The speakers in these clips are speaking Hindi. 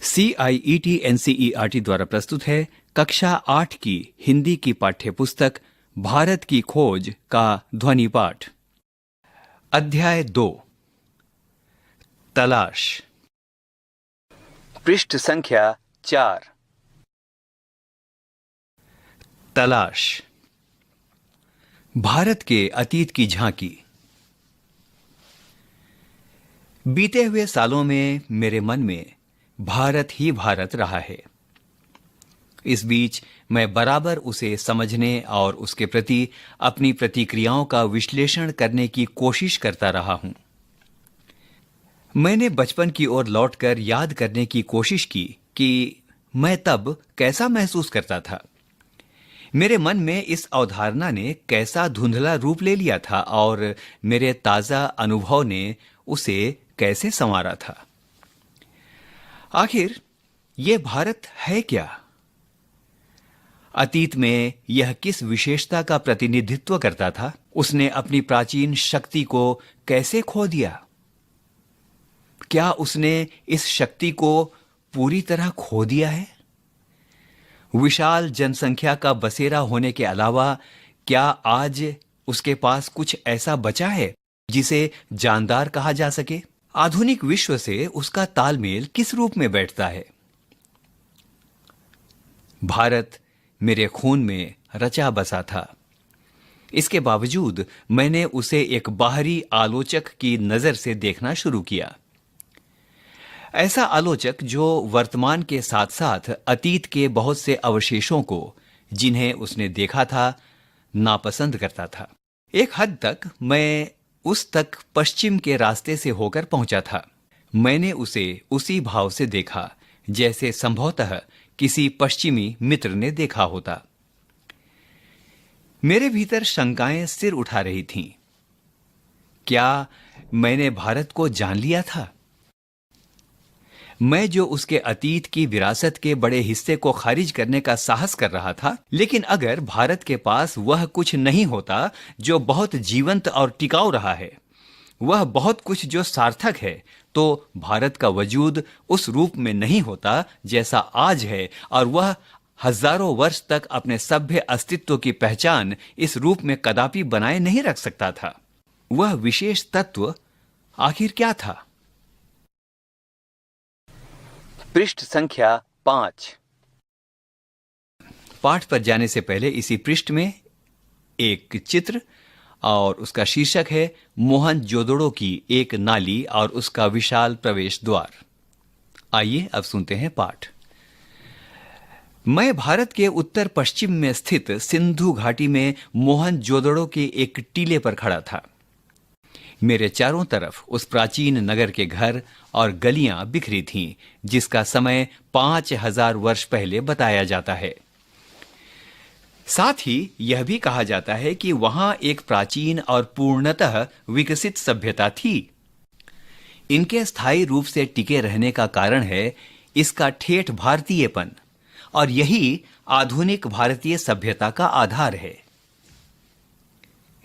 CIET-NCERT द्वारा प्रस्तुत है कक्षा 8 की हिंदी की पाठ्य पुस्तक भारत की खोज का ध्वनि पाठ। अध्याय 2 तलाश। पृष्ठ संख्या 4। तलाश। भारत के अतीत की झांकी। बीते हुए सालों में मेरे मन में भारत ही भारत रहा है। इस बीच मैं बराबर उसे समझने और उसके प्रति अपनी प्रतिक्रियाओं का विश्लेषण करने की कोशिश करता रहा हूं। मैंने बचपन की ओर लौटकर याद करने की कोशिश की कि मैं तब कैसा महसूस करता था। मेरे मन में इस अवधारणा ने कैसा धुंधला रूप ले लिया था और मेरे ताजा अनुभव ने उसे कैसे संवारा था। आखिर यह भारत है क्या? अतीत में यह किस विशेषता का प्रतिनिधित्व करता था? उसने अपनी प्राचीन शक्ति को कैसे खो दिया? क्या उसने इस शक्ति को पूरी तरह खो दिया है? विशाल जनसंख्या का बसेरा होने के अलावा क्या आज उसके पास कुछ ऐसा बचा है जिसे जानदार कहा जा सके? आधुनिक विश्व से उसका तालमेल किस रूप में बैठता है? भारत मेरे खून में रचा बसा था। इसके बावजूद मैंने उसे एक बाहरी आलोचक की नजर से देखना शुरू किया। ऐसा आलोचक जो वर्तमान के साथ साथ अतीत के बहुत से अवशेषों को, जिन्हें उसने देखा था, नापसंद करता था। एक हद तक मैं उस तक पश्चिम के रास्ते से होकर पहुंचा था। मैंने उसे उसी भाव से देखा जैसे संभवतः किसी पश्चिमी मित्र ने देखा होता। मेरे भीतर शंकाएं सिर उठा रही थीं। क्या मैंने भारत को जान लिया था? मैं जो उसके अतीत की विरासत के बड़े हिस्से को खारिज करने का साहस कर रहा था, लेकिन अगर भारत के पास वह कुछ नहीं होता जो बहुत जीवंत और टिकाऊ रहा है, वह बहुत कुछ जो सार्थक है, तो भारत का वजूद उस रूप में नहीं होता जैसा आज है, और वह हजारों वर्ष तक अपने सभ्य अस्तित्व की पहचान इस रूप में कदापि बनाए नहीं रख सकता था। वह विशेष तत्व आखिर क्या था? पृष्ठ संख्या 5। पाठ पर जाने से पहले इसी पृष्ठ में एक चित्र और उसका शीर्षक है मोहनजोदड़ो की एक नाली और उसका विशाल प्रवेश द्वार। आइए अब सुनते हैं पाठ। मैं भारत के उत्तर पश्चिम में स्थित सिंधु घाटी में मोहनजोदड़ो के एक टीले पर खड़ा था। मेरे चारों तरफ उस प्राचीन नगर के घर और गलियां बिखरी थीं, जिसका समय 5000 वर्ष पहले बताया जाता है। साथ ही यह भी कहा जाता है कि वहां एक प्राचीन और पूर्णतः विकसित सभ्यता थी। इनके स्थायी रूप से टिके रहने का कारण है इसका ठेठ भारतीयपन, और यही आधुनिक भारतीय सभ्यता का आधार है।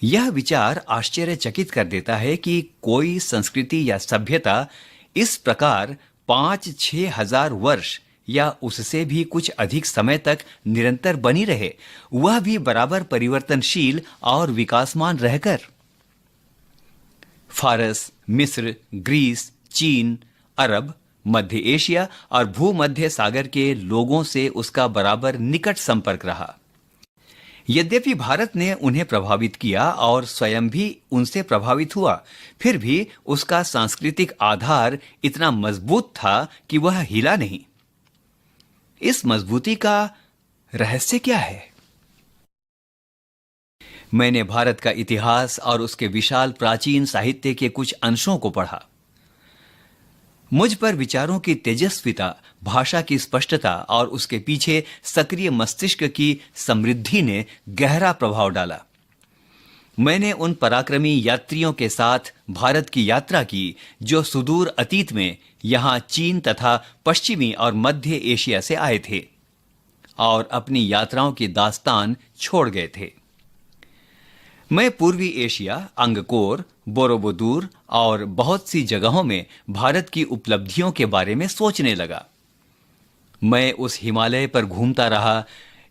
यह विचार आश्चर्यचकित कर देता है कि कोई संस्कृति या सभ्यता इस प्रकार 5-6 हजार वर्ष या उससे भी कुछ अधिक समय तक निरंतर बनी रहे, वह भी बराबर परिवर्तनशील और विकासमान रहकर। फारस, मिस्र, ग्रीस, चीन, अरब, मध्य एशिया और भूमध्य सागर के लोगों से उसका बराबर निकट संपर्क रहा। यद्यपि भारत ने उन्हें प्रभावित किया और स्वयं भी उनसे प्रभावित हुआ, फिर भी उसका सांस्कृतिक आधार इतना मजबूत था कि वह हिला नहीं। इस मजबूती का रहस्य क्या है? मैंने भारत का इतिहास और उसके विशाल प्राचीन साहित्य के कुछ अंशों को पढ़ा। मुझ पर विचारों की तेजस्विता, भाषा की स्पष्टता और उसके पीछे सक्रिय मस्तिष्क की समृद्धि ने गहरा प्रभाव डाला। मैंने उन पराक्रमी यात्रियों के साथ भारत की यात्रा की जो सुदूर अतीत में यहां चीन तथा पश्चिमी और मध्य एशिया से आए थे और अपनी यात्राओं की दास्तान छोड़ गए थे। मैं पूर्वी एशिया, अंगकोर, बोरोबुदूर और बहुत सी जगहों में भारत की उपलब्धियों के बारे में सोचने लगा। मैं उस हिमालय पर घूमता रहा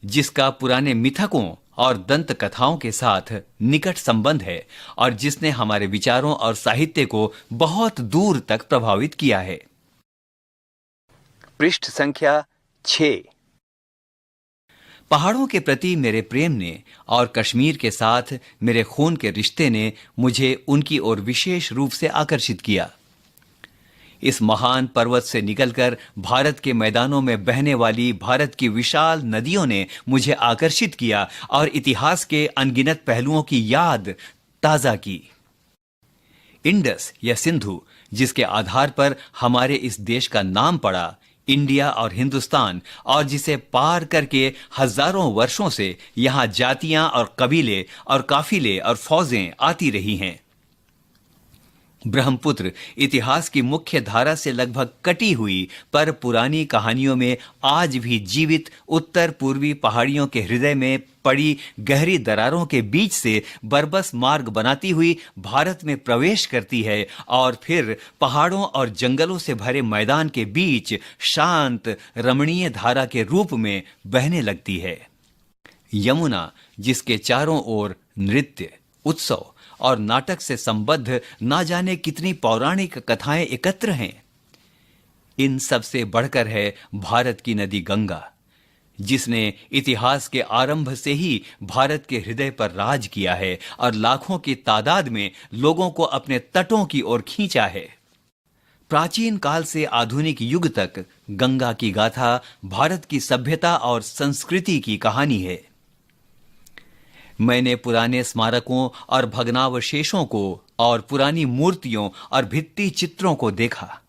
जिसका पुराने मिथकों और दंत कथाओं के साथ निकट संबंध है और जिसने हमारे विचारों और साहित्य को बहुत दूर तक प्रभावित किया है। पृष्ठ संख्या 6। पहाड़ों के प्रति मेरे प्रेम ने और कश्मीर के साथ मेरे खून के रिश्ते ने मुझे उनकी ओर विशेष रूप से आकर्षित किया। इस महान पर्वत से निकलकर भारत के मैदानों में बहने वाली भारत की विशाल नदियों ने मुझे आकर्षित किया और इतिहास के अनगिनत पहलुओं की याद ताजा की। इंडस या सिंधु, जिसके आधार पर हमारे इस देश का नाम पड़ा, इंडिया और हिंदुस्तान, और जिसे पार करके हजारों वर्षों से यहां जातियां और कबीले और काफिले और फौजें आती रही हैं। ब्रह्मपुत्र इतिहास की मुख्य धारा से लगभग कटी हुई पर पुरानी कहानियों में आज भी जीवित उत्तर पूर्वी पहाड़ियों के हृदय में पड़ी गहरी दरारों के बीच से बरबस मार्ग बनाती हुई भारत में प्रवेश करती है और फिर पहाड़ों और जंगलों से भरे मैदान के बीच शांत रमणीय धारा के रूप में बहने लगती है। यमुना, जिसके चारों ओर नृत्य, उत्सव और नाटक से संबद्ध ना जाने कितनी पौराणिक कथाएं एकत्र हैं, इन सब से बढ़कर है भारत की नदी गंगा, जिसने इतिहास के आरंभ से ही भारत के हृदय पर राज किया है और लाखों की तादाद में लोगों को अपने तटों की ओर खींचा है। प्राचीन काल से आधुनिक युग तक गंगा की गाथा भारत की सभ्यता और संस्कृति की कहानी है। मैंने पुराने स्मारकों और भग्नावशेषों को और पुरानी मूर्तियों और भित्ति चित्रों को देखा।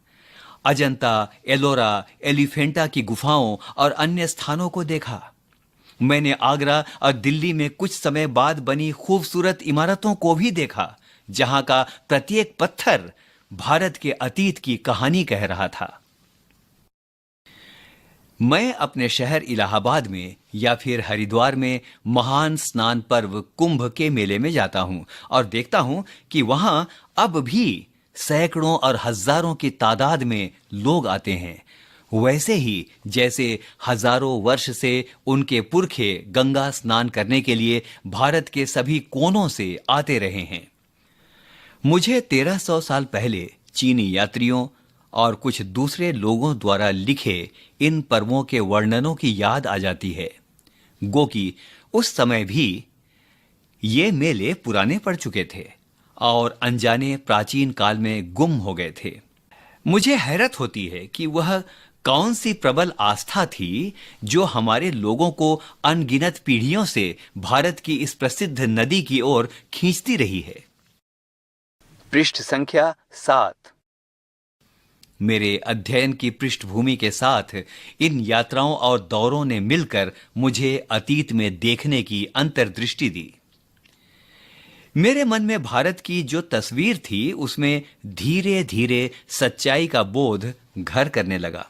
अजंता, एलोरा, एलिफेंटा की गुफाओं और अन्य स्थानों को देखा। मैंने आगरा और दिल्ली में कुछ समय बाद बनी खूबसूरत इमारतों को भी देखा, जहां का प्रत्येक पत्थर भारत के अतीत की कहानी कह रहा था। मैं अपने शहर इलाहाबाद में या फिर हरिद्वार में महान स्नान पर्व कुंभ के मेले में जाता हूं और देखता हूं कि वहां अब भी सैकड़ों और हजारों की तादाद में लोग आते हैं, वैसे ही जैसे हजारों वर्ष से उनके पुरखे गंगा स्नान करने के लिए भारत के सभी कोनों से आते रहे हैं। मुझे 1300 साल पहले चीनी यात्रियों और कुछ दूसरे लोगों द्वारा लिखे इन पर्वों के वर्णनों की याद आ जाती है। गो कि उस समय भी ये मेले पुराने पड़ चुके थे और अनजाने प्राचीन काल में गुम हो गए थे। मुझे हैरत होती है कि वह कौन सी प्रबल आस्था थी जो हमारे लोगों को अनगिनत पीढ़ियों से भारत की इस प्रसिद्ध नदी की ओर खींचती रही है। पृष्ठ संख्या 7। मेरे अध्ययन की पृष्ठभूमि के साथ इन यात्राओं और दौरों ने मिलकर मुझे अतीत में देखने की अंतर्दृष्टि दी। मेरे मन में भारत की जो तस्वीर थी उसमें धीरे धीरे सच्चाई का बोध घर करने लगा।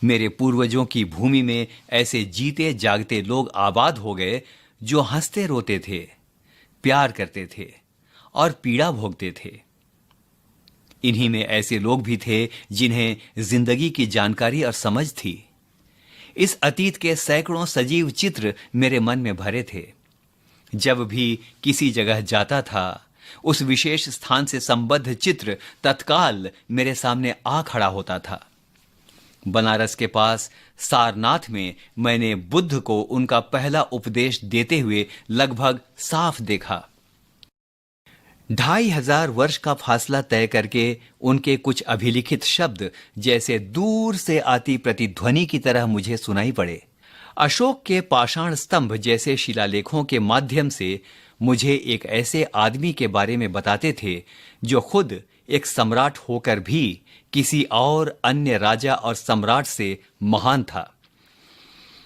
मेरे पूर्वजों की भूमि में ऐसे जीते जागते लोग आबाद हो गए जो हंसते रोते थे, प्यार करते थे और पीड़ा भोगते थे। इन्हीं में ऐसे लोग भी थे जिन्हें जिंदगी की जानकारी और समझ थी। इस अतीत के सैकड़ों सजीव चित्र मेरे मन में भरे थे। जब भी किसी जगह जाता था, उस विशेष स्थान से संबद्ध चित्र तत्काल मेरे सामने आ खड़ा होता था। बनारस के पास सारनाथ में मैंने बुद्ध को उनका पहला उपदेश देते हुए लगभग साफ देखा। 2500 वर्ष का फासला तय करके उनके कुछ अभिलिखित शब्द जैसे दूर से आती प्रतिध्वनि की तरह मुझे सुनाई पड़े। अशोक के पाषाण स्तंभ जैसे शिलालेखों के माध्यम से मुझे एक ऐसे आदमी के बारे में बताते थे जो खुद एक सम्राट होकर भी किसी और अन्य राजा और सम्राट से महान था।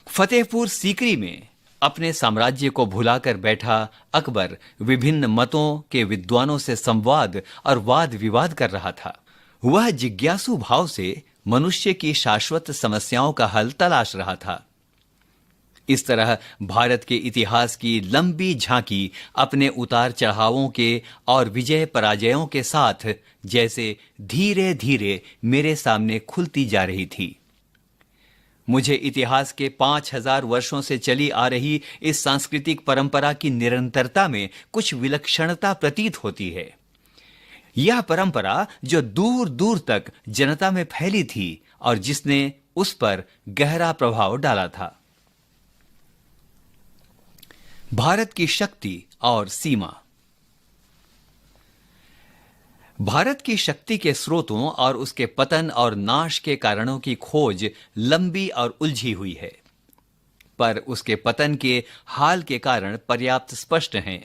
फतेहपुर सीकरी में अपने साम्राज्य को भुलाकर बैठा अकबर विभिन्न मतों के विद्वानों से संवाद और वाद विवाद कर रहा था। वह जिज्ञासु भाव से मनुष्य की शाश्वत समस्याओं का हल तलाश रहा था। इस तरह भारत के इतिहास की लंबी झांकी अपने उतार चढ़ावों के और विजय पराजयों के साथ जैसे धीरे धीरे मेरे सामने खुलती जा रही थी। मुझे इतिहास के 5,000 वर्षों से चली आ रही इस सांस्कृतिक परंपरा की निरंतरता में कुछ विलक्षणता प्रतीत होती है। यह परंपरा जो दूर दूर तक जनता में फैली थी और जिसने उस पर गहरा प्रभाव डाला था। भारत की शक्ति और सीमा। भारत की शक्ति के स्रोतों और उसके पतन और नाश के कारणों की खोज लंबी और उलझी हुई है, पर उसके पतन के हाल के कारण पर्याप्त स्पष्ट हैं।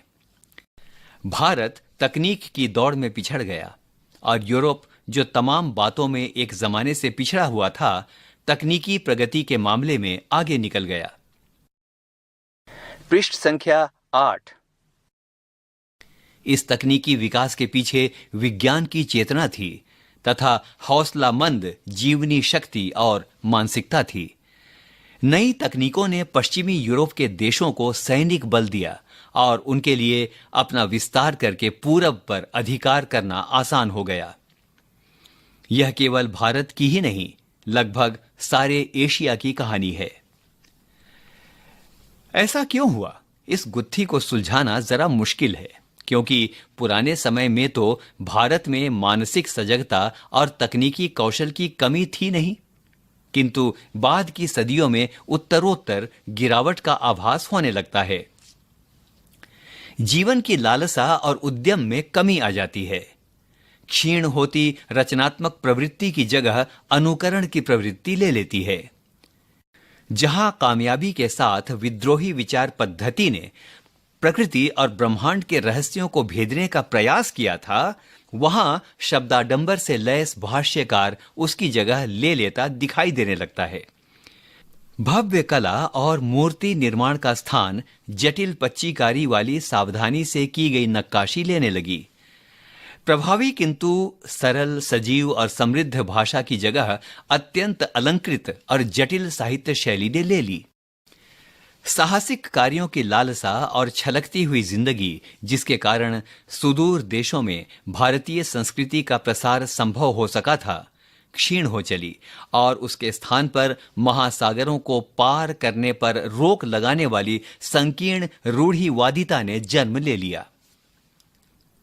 भारत तकनीक की दौड़ में पिछड़ गया और यूरोप, जो तमाम बातों में एक जमाने से पिछड़ा हुआ था, तकनीकी प्रगति के मामले में आगे निकल गया। पृष्ठ संख्या 8। इस तकनीकी विकास के पीछे विज्ञान की चेतना थी तथा हौसलामंद जीवनी शक्ति और मानसिकता थी। नई तकनीकों ने पश्चिमी यूरोप के देशों को सैनिक बल दिया और उनके लिए अपना विस्तार करके पूरब पर अधिकार करना आसान हो गया। यह केवल भारत की ही नहीं, लगभग सारे एशिया की कहानी है। ऐसा क्यों हुआ? इस गुत्थी को सुलझाना जरा मुश्किल है, क्योंकि पुराने समय में तो भारत में मानसिक सजगता और तकनीकी कौशल की कमी थी नहीं, किंतु बाद की सदियों में उत्तरोत्तर गिरावट का आभास होने लगता है। जीवन की लालसा और उद्यम में कमी आ जाती है। क्षीण होती रचनात्मक प्रवृत्ति की जगह अनुकरण की प्रवृत्ति ले लेती है। जहां कामयाबी के साथ विद्रोही विचार पद्धति ने प्रकृति और ब्रह्मांड के रहस्यों को भेदने का प्रयास किया था, वहां शब्दाडंबर से लैस भाष्यकार उसकी जगह ले लेता दिखाई देने लगता है। भव्य कला और मूर्ति निर्माण का स्थान जटिल पच्चीकारी वाली सावधानी से की गई नक्काशी लेने लगी। प्रभावी किंतु सरल, सजीव और समृद्ध भाषा की जगह अत्यंत अलंकृत और जटिल साहित्य शैली ने ले ली। साहसिक कार्यों की लालसा और छलकती हुई जिंदगी, जिसके कारण सुदूर देशों में भारतीय संस्कृति का प्रसार संभव हो सका था, क्षीण हो चली और उसके स्थान पर महासागरों को पार करने पर रोक लगाने वाली संकीर्ण रूढ़िवादिता ने जन्म ले लिया।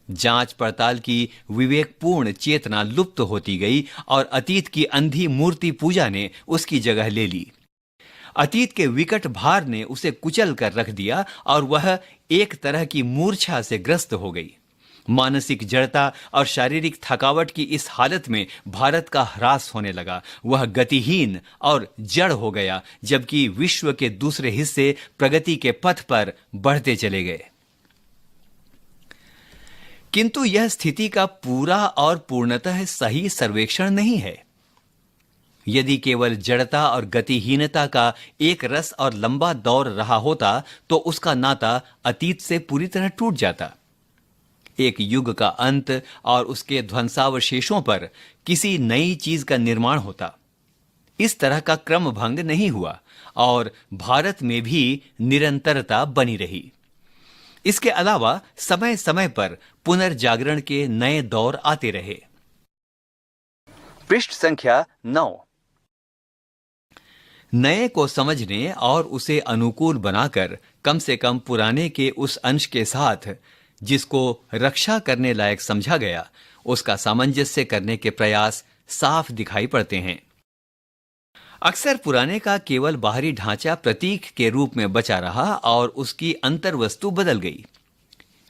जांच पड़ताल की विवेकपूर्ण चेतना लुप्त होती गई और अतीत की अंधी मूर्ति पूजा ने उसकी जगह ले ली। अतीत के विकट भार ने उसे कुचल कर रख दिया और वह एक तरह की मूर्छा से ग्रस्त हो गई। मानसिक जड़ता और शारीरिक थकावट की इस हालत में भारत का ह्रास होने लगा। वह गतिहीन और जड़ हो गया, जबकि विश्व के दूसरे हिस्से प्रगति के पथ पर बढ़ते चले गए। किंतु यह स्थिति का पूरा और पूर्णतः सही सर्वेक्षण नहीं है। यदि केवल जड़ता और गतिहीनता का एक रस और लंबा दौर रहा होता तो उसका नाता अतीत से पूरी तरह टूट जाता। एक युग का अंत और उसके ध्वंसावशेषों पर किसी नई चीज का निर्माण होता। इस तरह का क्रम भंग नहीं हुआ और भारत में भी निरंतरता बनी रही। इसके अलावा समय समय पर पुनर्जागरण के नए दौर आते रहे। पृष्ठ संख्या 9। नए को समझने और उसे अनुकूल बनाकर कम से कम पुराने के उस अंश के साथ जिसको रक्षा करने लायक समझा गया, उसका सामंजस्य करने के प्रयास साफ दिखाई पड़ते हैं। अक्सर पुराने का केवल बाहरी ढांचा प्रतीक के रूप में बचा रहा और उसकी अंतर्वस्तु बदल गई।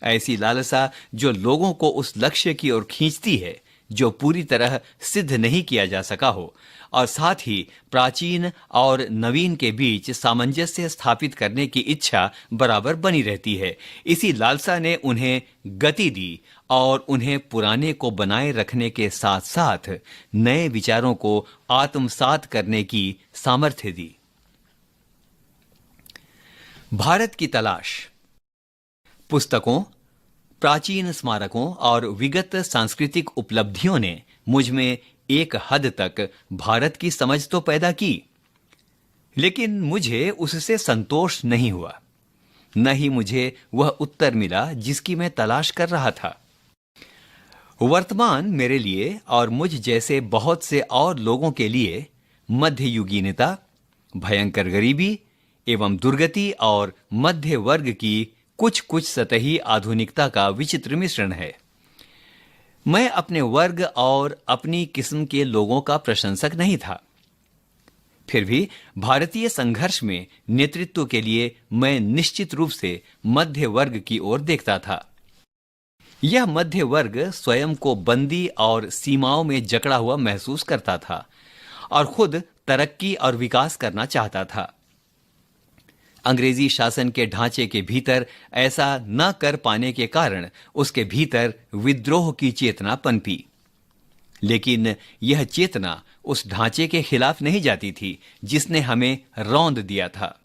ऐसी लालसा जो लोगों को उस लक्ष्य की ओर खींचती है जो पूरी तरह सिद्ध नहीं किया जा सका हो, और साथ ही प्राचीन और नवीन के बीच सामंजस्य स्थापित करने की इच्छा बराबर बनी रहती है। इसी लालसा ने उन्हें गति दी और उन्हें पुराने को बनाए रखने के साथ साथ नए विचारों को आत्मसात करने की सामर्थ्य दी। भारत की तलाश। पुस्तकों, प्राचीन स्मारकों और विगत सांस्कृतिक उपलब्धियों ने मुझ में एक हद तक भारत की समझ तो पैदा की, लेकिन मुझे उससे संतोष नहीं हुआ। न ही मुझे वह उत्तर मिला जिसकी मैं तलाश कर रहा था। वर्तमान मेरे लिए और मुझ जैसे बहुत से और लोगों के लिए मध्ययुगीनता, भयंकर गरीबी एवं दुर्गति और मध्य वर्ग की कुछ कुछ सतही आधुनिकता का विचित्र मिश्रण है। मैं अपने वर्ग और अपनी किस्म के लोगों का प्रशंसक नहीं था। फिर भी भारतीय संघर्ष में नेतृत्व के लिए मैं निश्चित रूप से मध्य वर्ग की ओर देखता था। यह मध्य वर्ग स्वयं को बंदी और सीमाओं में जकड़ा हुआ महसूस करता था और खुद तरक्की और विकास करना चाहता था। अंग्रेजी शासन के ढांचे के भीतर ऐसा न कर पाने के कारण उसके भीतर विद्रोह की चेतना पनपी। लेकिन यह चेतना उस ढांचे के खिलाफ नहीं जाती थी जिसने हमें रौंद दिया था।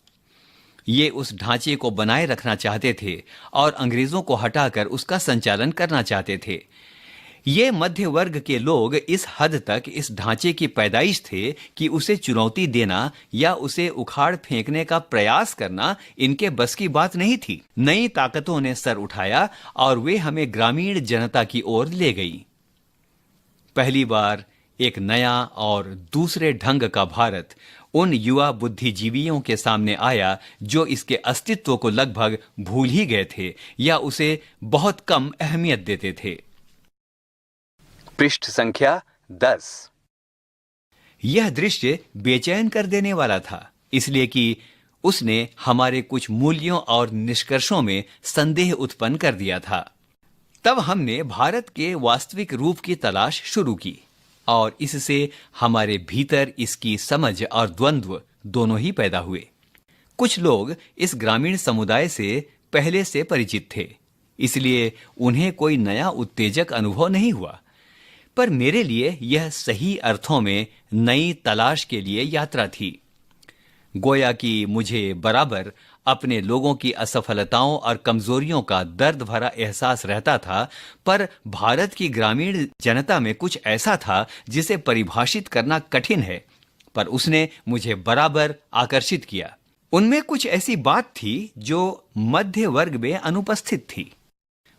ये उस ढांचे को बनाए रखना चाहते थे और अंग्रेजों को हटाकर उसका संचालन करना चाहते थे। ये मध्य वर्ग के लोग इस हद तक इस ढांचे की पैदाइश थे कि उसे चुनौती देना या उसे उखाड़ फेंकने का प्रयास करना इनके बस की बात नहीं थी। नई ताकतों ने सर उठाया और वे हमें ग्रामीण जनता की ओर ले गई। पहली बार एक नया और दूसरे ढंग का भारत उन युवा बुद्धिजीवियों के सामने आया जो इसके अस्तित्व को लगभग भूल ही गए थे या उसे बहुत कम अहमियत देते थे। पृष्ठ संख्या 10। यह दृश्य बेचैन कर देने वाला था, इसलिए कि उसने हमारे कुछ मूल्यों और निष्कर्षों में संदेह उत्पन्न कर दिया था। तब हमने भारत के वास्तविक रूप की तलाश शुरू की और इससे हमारे भीतर इसकी समझ और द्वंद्व दोनों ही पैदा हुए। कुछ लोग इस ग्रामीण समुदाय से पहले से परिचित थे, इसलिए उन्हें कोई नया उत्तेजक अनुभव नहीं हुआ, पर मेरे लिए यह सही अर्थों में नई तलाश के लिए यात्रा थी। गोया कि मुझे बराबर अपने लोगों की असफलताओं और कमजोरियों का दर्द भरा एहसास रहता था, पर भारत की ग्रामीण जनता में कुछ ऐसा था जिसे परिभाषित करना कठिन है, पर उसने मुझे बराबर आकर्षित किया। उनमें कुछ ऐसी बात थी जो मध्य वर्ग में अनुपस्थित थी।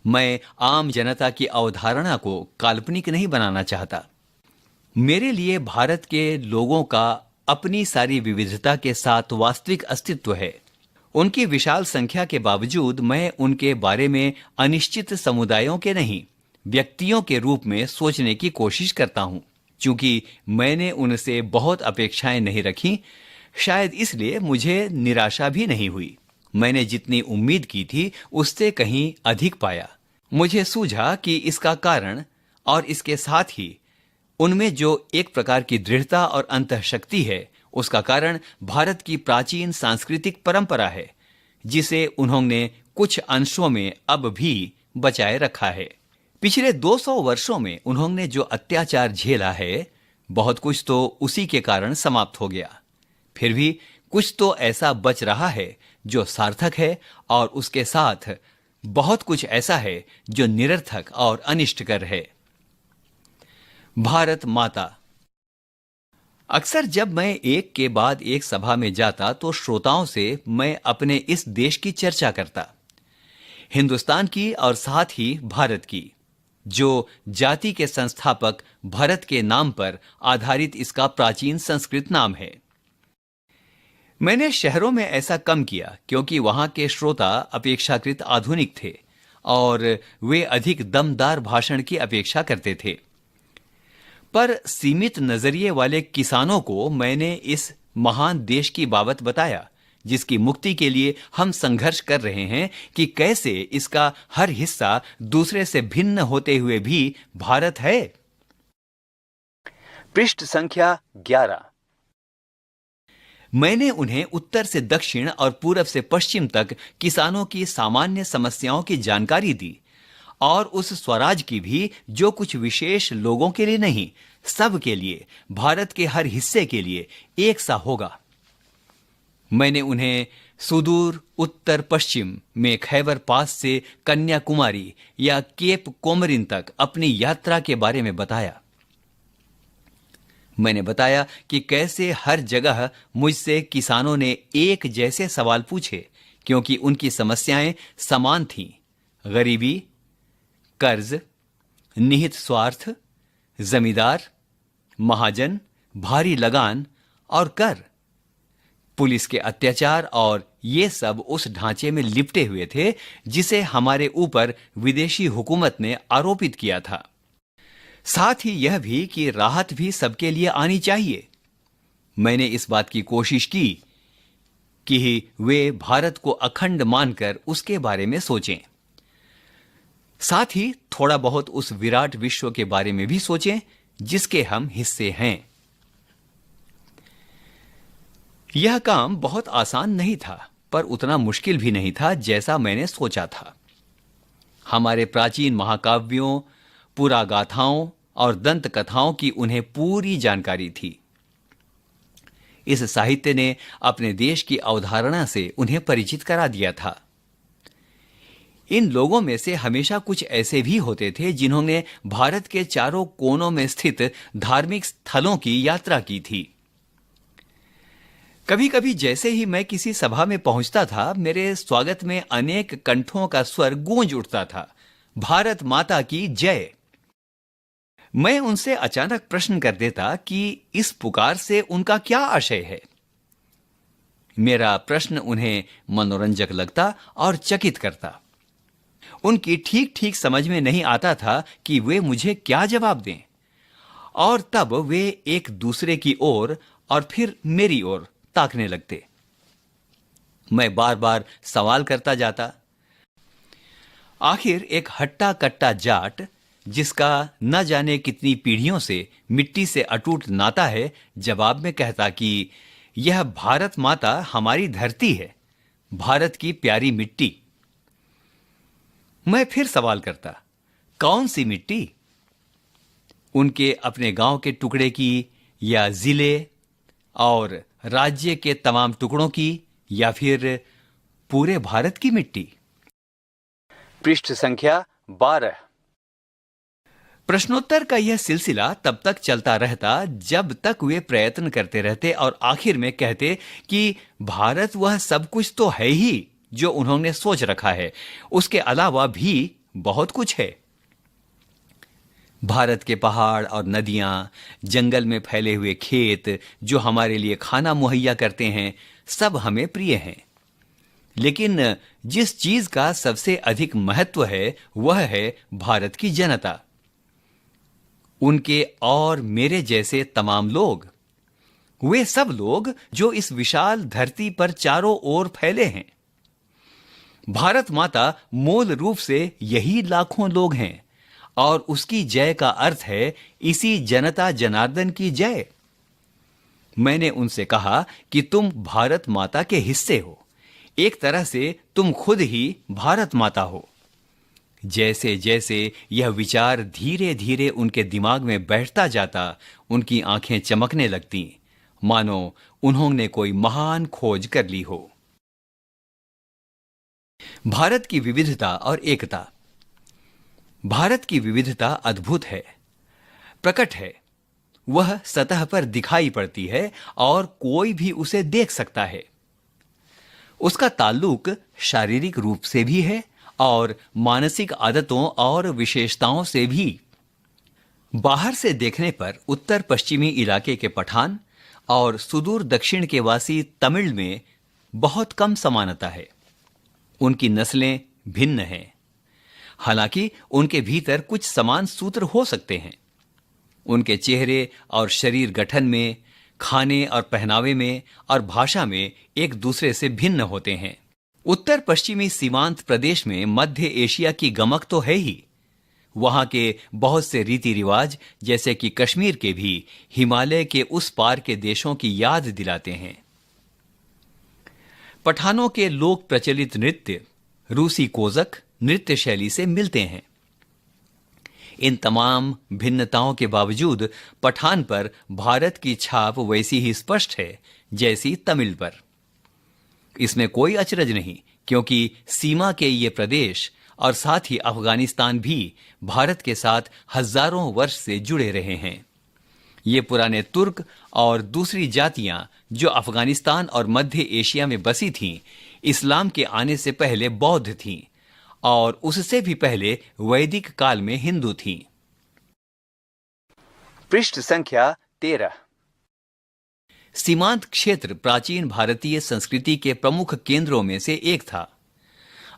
मैं आम जनता की अवधारणा को काल्पनिक नहीं बनाना चाहता। मेरे लिए भारत के लोगों का अपनी सारी विविधता के साथ वास्तविक अस्तित्व है। उनकी विशाल संख्या के बावजूद मैं उनके बारे में अनिश्चित समुदायों के नहीं, व्यक्तियों के रूप में सोचने की कोशिश करता हूं। चूंकि मैंने उनसे बहुत अपेक्षाएं नहीं रखी, शायद इसलिए मुझे निराशा भी नहीं हुई। मैंने जितनी उम्मीद की थी उससे कहीं अधिक पाया। मुझे सूझा कि इसका कारण और इसके साथ ही उनमें जो एक प्रकार की दृढ़ता और अंतःशक्ति है, उसका कारण भारत की प्राचीन सांस्कृतिक परंपरा है, जिसे उन्होंने कुछ अंशों में अब भी बचाए रखा है। पिछले 200 वर्षों में उन्होंने जो अत्याचार झेला है, बहुत कुछ तो उसी के कारण समाप्त हो गया। फिर भी कुछ तो ऐसा बच रहा है जो सार्थक है, और उसके साथ बहुत कुछ ऐसा है जो निरर्थक और अनिष्टकर है। भारत माता। अक्सर जब मैं एक के बाद एक सभा में जाता तो श्रोताओं से मैं अपने इस देश की चर्चा करता, हिंदुस्तान की और साथ ही भारत की, जो जाति के संस्थापक भरत के नाम पर आधारित इसका प्राचीन संस्कृत नाम है। मैंने शहरों में ऐसा कम किया क्योंकि वहां के श्रोता अपेक्षाकृत आधुनिक थे और वे अधिक दमदार भाषण की अपेक्षा करते थे। पर सीमित नजरिए वाले किसानों को मैंने इस महान देश की बाबत बताया, जिसकी मुक्ति के लिए हम संघर्ष कर रहे हैं, कि कैसे इसका हर हिस्सा दूसरे से भिन्न होते हुए भी भारत है। पृष्ठ संख्या 11। मैंने उन्हें उत्तर से दक्षिण और पूरब से पश्चिम तक किसानों की सामान्य समस्याओं की जानकारी दी, और उस स्वराज की भी जो कुछ विशेष लोगों के लिए नहीं, सब के लिए, भारत के हर हिस्से के लिए एक सा होगा। मैंने उन्हें सुदूर उत्तर पश्चिम में खैबर पास से कन्याकुमारी या केप कोमरिन तक अपनी यात्रा के बारे में बताया। मैंने बताया कि कैसे हर जगह मुझसे किसानों ने एक जैसे सवाल पूछे, क्योंकि उनकी समस्याएं समान थीं। गरीबी, कर्ज, निहित स्वार्थ, जमींदार, महाजन, भारी लगान और कर। पुलिस के अत्याचार और ये सब उस ढांचे में लिपटे हुए थे जिसे हमारे ऊपर विदेशी हुकूमत ने आरोपित किया था। साथ ही यह भी कि राहत भी सबके लिए आनी चाहिए। मैंने इस बात की कोशिश की कि वे भारत को अखंड मानकर उसके बारे में सोचें। साथ ही थोड़ा बहुत उस विराट विश्व के बारे में भी सोचें जिसके हम हिस्से हैं। यह काम बहुत आसान नहीं था, पर उतना मुश्किल भी नहीं था जैसा मैंने सोचा था। हमारे प्राचीन महाकाव्यों, पुरागाथाओं और दंत कथाओं की उन्हें पूरी जानकारी थी। इस साहित्य ने अपने देश की अवधारणा से उन्हें परिचित करा दिया था। इन लोगों में से हमेशा कुछ ऐसे भी होते थे जिन्होंने भारत के चारों कोनों में स्थित धार्मिक स्थलों की यात्रा की थी। कभी कभी जैसे ही मैं किसी सभा में पहुंचता था, मेरे स्वागत में अनेक कंठों का स्वर गूंज उठता था, भारत माता की जय। मैं उनसे अचानक प्रश्न कर देता कि इस पुकार से उनका क्या आशय है। मेरा प्रश्न उन्हें मनोरंजक लगता और चकित करता। उनकी ठीक ठीक समझ में नहीं आता था कि वे मुझे क्या जवाब दें, और तब वे एक दूसरे की ओर और फिर मेरी ओर ताकने लगते। मैं बार बार सवाल करता जाता। आखिर एक हट्टा कट्टा जाट, जिसका न जाने कितनी पीढ़ियों से मिट्टी से अटूट नाता है, जवाब में कहता कि यह भारत माता हमारी धरती है, भारत की प्यारी मिट्टी। मैं फिर सवाल करता, कौन सी मिट्टी? उनके अपने गांव के टुकड़े की, या जिले और राज्य के तमाम टुकड़ों की, या फिर पूरे भारत की मिट्टी? पृष्ठ संख्या 12। प्रश्नोत्तर का यह सिलसिला तब तक चलता रहता जब तक वे प्रयत्न करते रहते और आखिर में कहते कि भारत वह सब कुछ तो है ही जो उन्होंने सोच रखा है, उसके अलावा भी बहुत कुछ है। भारत के पहाड़ और नदियां, जंगल में फैले हुए खेत जो हमारे लिए खाना मुहैया करते हैं, सब हमें प्रिय हैं। लेकिन जिस चीज का सबसे अधिक महत्व है वह है भारत की जनता, उनके और मेरे जैसे तमाम लोग, वे सब लोग जो इस विशाल धरती पर चारों ओर फैले हैं। भारत माता मूल रूप से यही लाखों लोग हैं, और उसकी जय का अर्थ है इसी जनता जनार्दन की जय। मैंने उनसे कहा कि तुम भारत माता के हिस्से हो, एक तरह से तुम खुद ही भारत माता हो। जैसे जैसे यह विचार धीरे धीरे उनके दिमाग में बैठता जाता, उनकी आंखें चमकने लगती, मानो उन्होंने कोई महान खोज कर ली हो। भारत की विविधता और एकता। भारत की विविधता अद्भुत है, प्रकट है। वह सतह पर दिखाई पड़ती है और कोई भी उसे देख सकता है। उसका ताल्लुक शारीरिक रूप से भी है और मानसिक आदतों और विशेषताओं से भी। बाहर से देखने पर उत्तर पश्चिमी इलाके के पठान और सुदूर दक्षिण के वासी तमिल में बहुत कम समानता है। उनकी नस्लें भिन्न हैं, हालांकि उनके भीतर कुछ समान सूत्र हो सकते हैं। उनके चेहरे और शरीर गठन में, खाने और पहनावे में और भाषा में एक दूसरे से भिन्न होते हैं। उत्तर पश्चिमी सीमांत प्रदेश में मध्य एशिया की गमक तो है ही, वहां के बहुत से रीति रिवाज, जैसे कि कश्मीर के, भी हिमालय के उस पार के देशों की याद दिलाते हैं। पठानों के लोक प्रचलित नृत्य रूसी कोज़क नृत्य शैली से मिलते हैं। इन तमाम भिन्नताओं के बावजूद पठान पर भारत की छाप वैसी ही स्पष्ट है जैसी तमिल पर। इसमें कोई अचरज नहीं, क्योंकि सीमा के ये प्रदेश और साथ ही अफगानिस्तान भी भारत के साथ हजारों वर्ष से जुड़े रहे हैं। ये पुराने तुर्क और दूसरी जातियां जो अफगानिस्तान और मध्य एशिया में बसी थीं, इस्लाम के आने से पहले बौद्ध थीं और उससे भी पहले वैदिक काल में हिंदू थीं। पृष्ठ संख्या 13। सीमांत क्षेत्र प्राचीन भारतीय संस्कृति के प्रमुख केंद्रों में से एक था।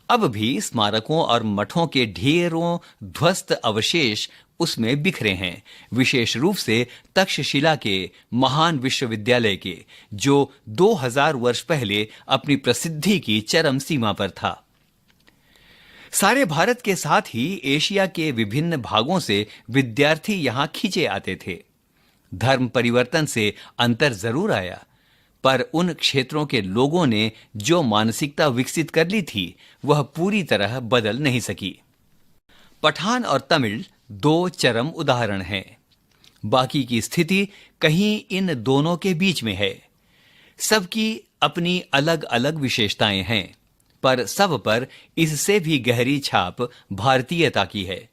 अब भी स्मारकों और मठों के ढेरों ध्वस्त अवशेष उसमें बिखरे हैं, विशेष रूप से तक्षशिला के महान विश्वविद्यालय के, जो 2000 वर्ष पहले अपनी प्रसिद्धि की चरम सीमा पर था। सारे भारत के साथ ही एशिया के विभिन्न भागों से विद्यार्थी यहां खींचे आते थे। धर्म परिवर्तन से अंतर जरूर आया, पर उन क्षेत्रों के लोगों ने जो मानसिकता विकसित कर ली थी वह पूरी तरह बदल नहीं सकी। पठान और तमिल दो चरम उदाहरण हैं। बाकी की स्थिति कहीं इन दोनों के बीच में है। सबकी अपनी अलग अलग विशेषताएं हैं, पर सब पर इससे भी गहरी छाप भारतीयता की है।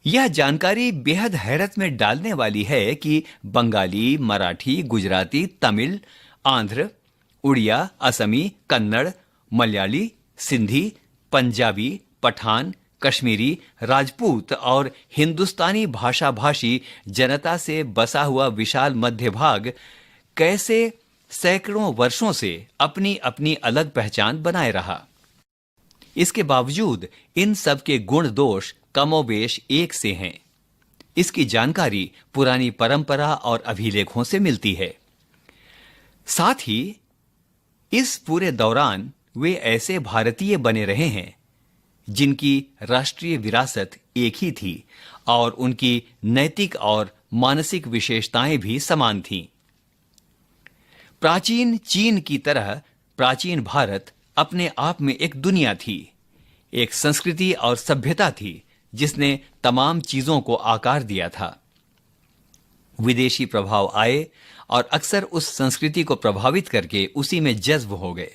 यह जानकारी बेहद हैरत में डालने वाली है कि बंगाली, मराठी, गुजराती, तमिल, आंध्र, उड़िया, असमी, कन्नड़, मलयाली, सिंधी, पंजाबी, पठान, कश्मीरी, राजपूत और हिंदुस्तानी भाषा भाषी जनता से बसा हुआ विशाल मध्य भाग कैसे सैकड़ों वर्षों से अपनी अपनी अलग पहचान बनाए रहा। इसके बावजूद इन सब के गुण दोष कमोबेश एक से हैं। इसकी जानकारी पुरानी परंपरा और अभिलेखों से मिलती है। साथ ही इस पूरे दौरान वे ऐसे भारतीय बने रहे हैं जिनकी राष्ट्रीय विरासत एक ही थी और उनकी नैतिक और मानसिक विशेषताएं भी समान थीं। प्राचीन चीन की तरह प्राचीन भारत अपने आप में एक दुनिया थी, एक संस्कृति और सभ्यता थी जिसने तमाम चीजों को आकार दिया था। विदेशी प्रभाव आए और अक्सर उस संस्कृति को प्रभावित करके उसी में जज्ब हो गए।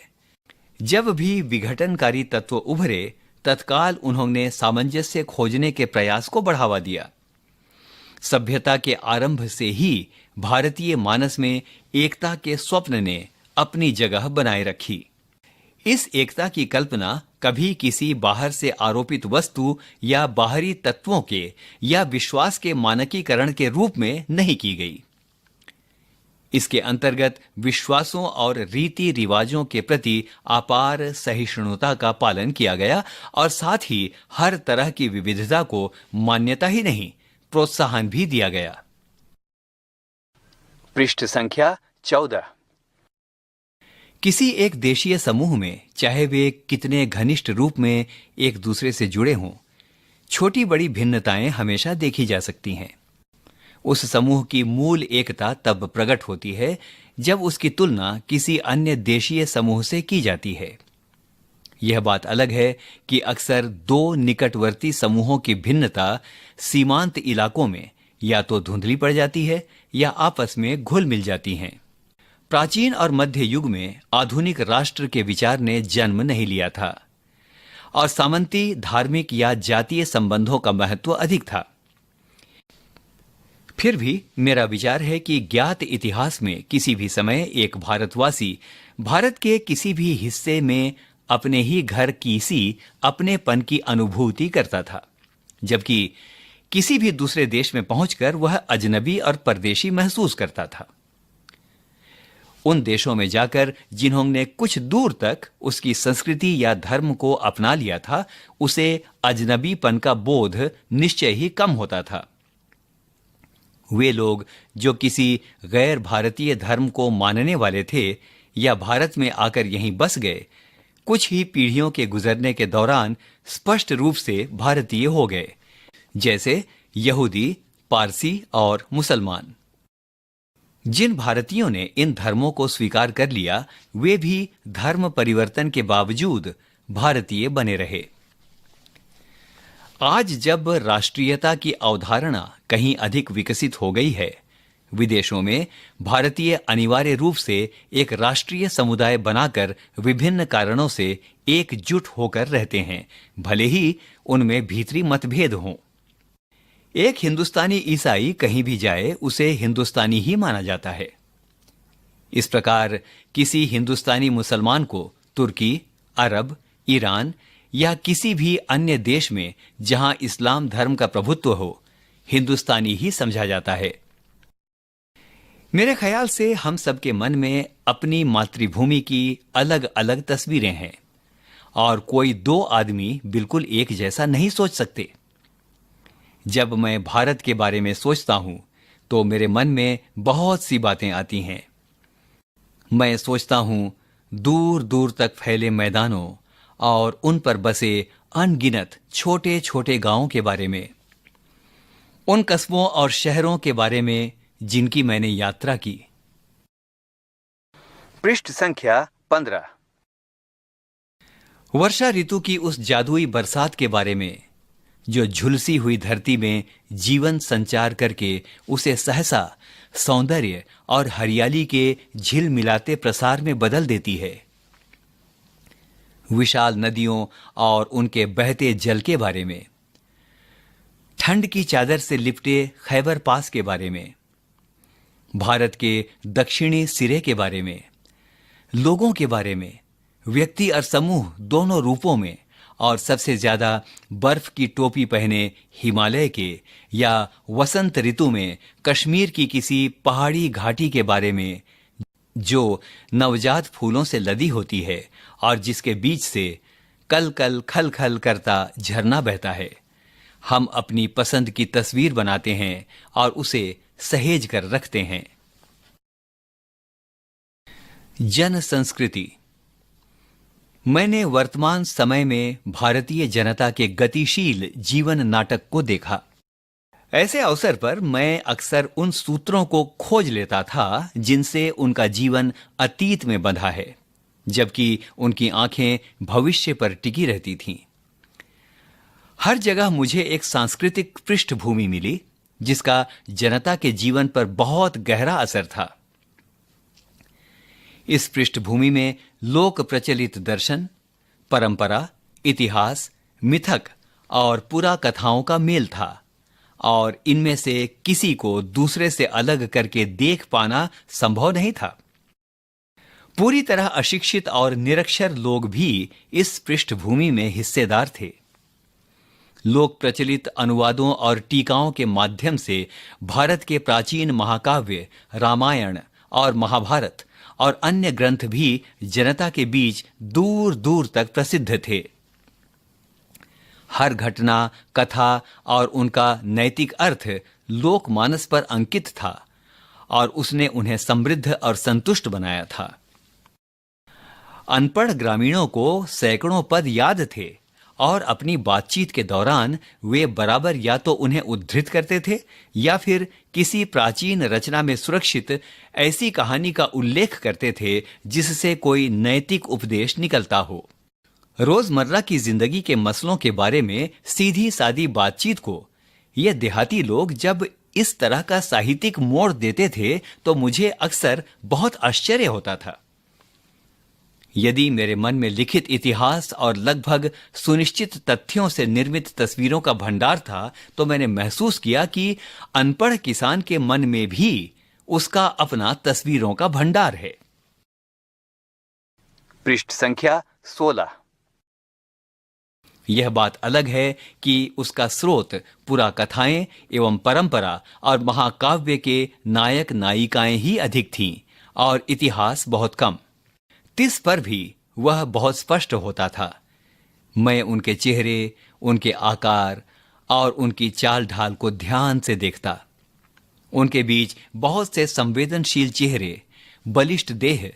जब भी विघटनकारी तत्व उभरे, तत्काल उन्होंने सामंजस्य खोजने के प्रयास को बढ़ावा दिया। सभ्यता के आरंभ से ही भारतीय मानस में एकता के स्वप्न ने अपनी जगह बनाए रखी। इस एकता की कल्पना कभी किसी बाहर से आरोपित वस्तु या बाहरी तत्वों के या विश्वास के मानकीकरण के रूप में नहीं की गई। इसके अंतर्गत विश्वासों और रीति रिवाजों के प्रति अपार सहिष्णुता का पालन किया गया और साथ ही हर तरह की विविधता को मान्यता ही नहीं, प्रोत्साहन भी दिया गया। पृष्ठ संख्या 14। किसी एक देशीय समूह में, चाहे वे कितने घनिष्ठ रूप में एक दूसरे से जुड़े हों, छोटी बड़ी भिन्नताएं हमेशा देखी जा सकती हैं। उस समूह की मूल एकता तब प्रकट होती है जब उसकी तुलना किसी अन्य देशीय समूह से की जाती है। यह बात अलग है कि अक्सर दो निकटवर्ती समूहों की भिन्नता सीमांत इलाकों में या तो धुंधली पड़ जाती है या आपस में घुल मिल जाती हैं। प्राचीन और मध्य युग में आधुनिक राष्ट्र के विचार ने जन्म नहीं लिया था और सामंती धार्मिक या जातीय संबंधों का महत्व अधिक था। फिर भी मेरा विचार है कि ज्ञात इतिहास में किसी भी समय एक भारतवासी भारत के किसी भी हिस्से में अपने ही घर की सी अपनेपन की अनुभूति करता था, जबकि किसी भी दूसरे देश में पहुंचकर वह अजनबी और परदेशी महसूस करता था। उन देशों में जाकर जिन्होंने कुछ दूर तक उसकी संस्कृति या धर्म को अपना लिया था, उसे अजनबीपन का बोध निश्चय ही कम होता था। वे लोग जो किसी गैर भारतीय धर्म को मानने वाले थे या भारत में आकर यहीं बस गए, कुछ ही पीढ़ियों के गुजरने के दौरान स्पष्ट रूप से भारतीय हो गए, जैसे यहूदी, पारसी और मुसलमान। जिन भारतीयों ने इन धर्मों को स्वीकार कर लिया, वे भी धर्म परिवर्तन के बावजूद भारतीय बने रहे। आज जब राष्ट्रीयता की अवधारणा कहीं अधिक विकसित हो गई है, विदेशों में भारतीय अनिवार्य रूप से एक राष्ट्रीय समुदाय बनाकर विभिन्न कारणों से एकजुट होकर रहते हैं, भले ही उनमें भीतरी मतभेद हों। एक हिंदुस्तानी ईसाई कहीं भी जाए, उसे हिंदुस्तानी ही माना जाता है। इस प्रकार किसी हिंदुस्तानी मुसलमान को तुर्की, अरब, ईरान या किसी भी अन्य देश में जहां इस्लाम धर्म का प्रभुत्व हो, हिंदुस्तानी ही समझा जाता है। मेरे ख्याल से हम सबके मन में अपनी मातृभूमि की अलग अलग तस्वीरें हैं और कोई दो आदमी बिल्कुल एक जैसा नहीं सोच सकते। जब मैं भारत के बारे में सोचता हूं तो मेरे मन में बहुत सी बातें आती हैं। मैं सोचता हूं दूर दूर तक फैले मैदानों और उन पर बसे अनगिनत छोटे छोटे गांवों के बारे में, उन कस्बों और शहरों के बारे में जिनकी मैंने यात्रा की। पृष्ठ संख्या 15। वर्षा ऋतु की उस जादुई बरसात के बारे में जो झुलसी हुई धरती में जीवन संचार करके उसे सहसा सौंदर्य और हरियाली के झिलमिलाते प्रसार में बदल देती है। विशाल नदियों और उनके बहते जल के बारे में, ठंड की चादर से लिपटे खैबर पास के बारे में, भारत के दक्षिणी सिरे के बारे में, लोगों के बारे में, व्यक्ति और समूह दोनों रूपों में, और सबसे ज्यादा बर्फ की टोपी पहने हिमालय के या वसंत ऋतु में कश्मीर की किसी पहाड़ी घाटी के बारे में जो नवजात फूलों से लदी होती है और जिसके बीच से कल कल खल खल करता झरना बहता है। हम अपनी पसंद की तस्वीर बनाते हैं और उसे सहेज कर रखते हैं। जन संस्कृति। मैंने वर्तमान समय में भारतीय जनता के गतिशील जीवन नाटक को देखा। ऐसे अवसर पर मैं अक्सर उन सूत्रों को खोज लेता था जिनसे उनका जीवन अतीत में बंधा है, जबकि उनकी आंखें भविष्य पर टिकी रहती थीं। हर जगह मुझे एक सांस्कृतिक पृष्ठभूमि मिली जिसका जनता के जीवन पर बहुत गहरा असर था। इस पृष्ठभूमि में लोक प्रचलित दर्शन, परंपरा, इतिहास, मिथक और पुरा कथाओं का मेल था और इनमें से किसी को दूसरे से अलग करके देख पाना संभव नहीं था। पूरी तरह अशिक्षित और निरक्षर लोग भी इस पृष्ठभूमि में हिस्सेदार थे। लोक प्रचलित अनुवादों और टीकाओं के माध्यम से भारत के प्राचीन महाकाव्य रामायण और महाभारत और अन्य ग्रंथ भी जनता के बीच दूर दूर तक प्रसिद्ध थे। हर घटना, कथा और उनका नैतिक अर्थ लोकमानस पर अंकित था और उसने उन्हें समृद्ध और संतुष्ट बनाया था। अनपढ़ ग्रामीणों को सैकड़ों पद याद थे और अपनी बातचीत के दौरान वे बराबर या तो उन्हें उद्धृत करते थे या फिर किसी प्राचीन रचना में सुरक्षित ऐसी कहानी का उल्लेख करते थे जिससे कोई नैतिक उपदेश निकलता हो। रोजमर्रा की जिंदगी के मसलों के बारे में सीधी सादी बातचीत को ये देहाती लोग जब इस तरह का साहित्यिक मोड़ देते थे तो मुझे अक्सर बहुत आश्चर्य होता था। यदि मेरे मन में लिखित इतिहास और लगभग सुनिश्चित तथ्यों से निर्मित तस्वीरों का भंडार था तो मैंने महसूस किया कि अनपढ़ किसान के मन में भी उसका अपना तस्वीरों का भंडार है। पृष्ठ संख्या 16। यह बात अलग है कि उसका स्रोत पुरा कथाएं एवं परंपरा और महाकाव्य के नायक नायिकाएं ही अधिक थीं और इतिहास बहुत कम। तिस पर भी वह बहुत स्पष्ट होता था। मैं उनके चेहरे, उनके आकार और उनकी चाल ढाल को ध्यान से देखता। उनके बीच बहुत से संवेदनशील चेहरे, बलिष्ठ देह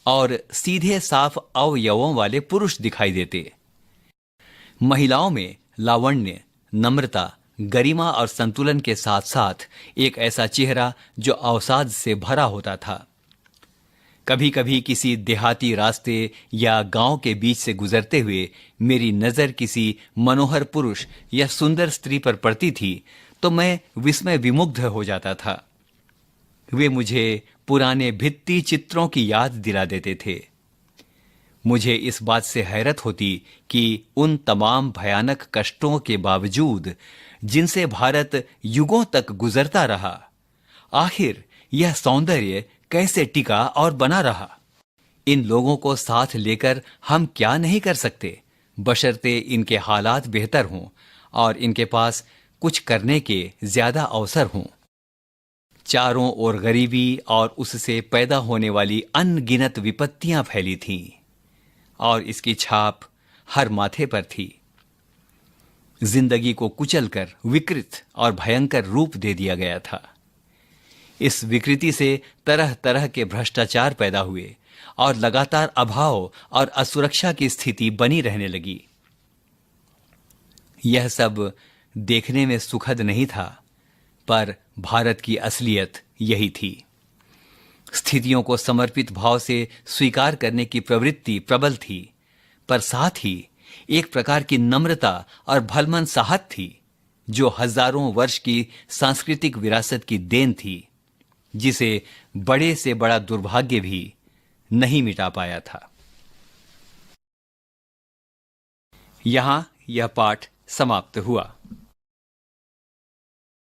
और सीधे साफ अवयवों वाले पुरुष दिखाई देते। महिलाओं में लावण्य, नम्रता, गरिमा और संतुलन के साथ साथ एक ऐसा चेहरा जो अवसाद से भरा होता था। कभी कभी किसी देहाती रास्ते या गांव के बीच से गुजरते हुए मेरी नजर किसी मनोहर पुरुष या सुंदर स्त्री पर पड़ती थी तो मैं विस्मय विमुग्ध हो जाता था। वे मुझे पुराने भित्ति चित्रों की याद दिला देते थे। मुझे इस बात से हैरत होती कि उन तमाम भयानक कष्टों के बावजूद जिनसे भारत युगों तक गुजरता रहा, आखिर यह सौंदर्य कैसे टिका और बना रहा। इन लोगों को साथ लेकर हम क्या नहीं कर सकते, बशर्ते इनके हालात बेहतर हों और इनके पास कुछ करने के ज्यादा अवसर हों। चारों ओर गरीबी और उससे पैदा होने वाली अनगिनत विपत्तियां फैली थीं और इसकी छाप हर माथे पर थी। जिंदगी को कुचलकर विकृत और भयंकर रूप दे दिया गया था। इस विकृति से तरह तरह के भ्रष्टाचार पैदा हुए और लगातार अभाव और असुरक्षा की स्थिति बनी रहने लगी। यह सब देखने में सुखद नहीं था, पर भारत की असलियत यही थी। स्थितियों को समर्पित भाव से स्वीकार करने की प्रवृत्ति प्रबल थी, पर साथ ही एक प्रकार की नम्रता और भलमनसाहत थी, जो हजारों वर्ष की सांस्कृतिक विरासत की देन थी, जिसे बड़े से बड़ा दुर्भाग्य भी नहीं मिटा पाया था। यहां यह पाठ समाप्त हुआ।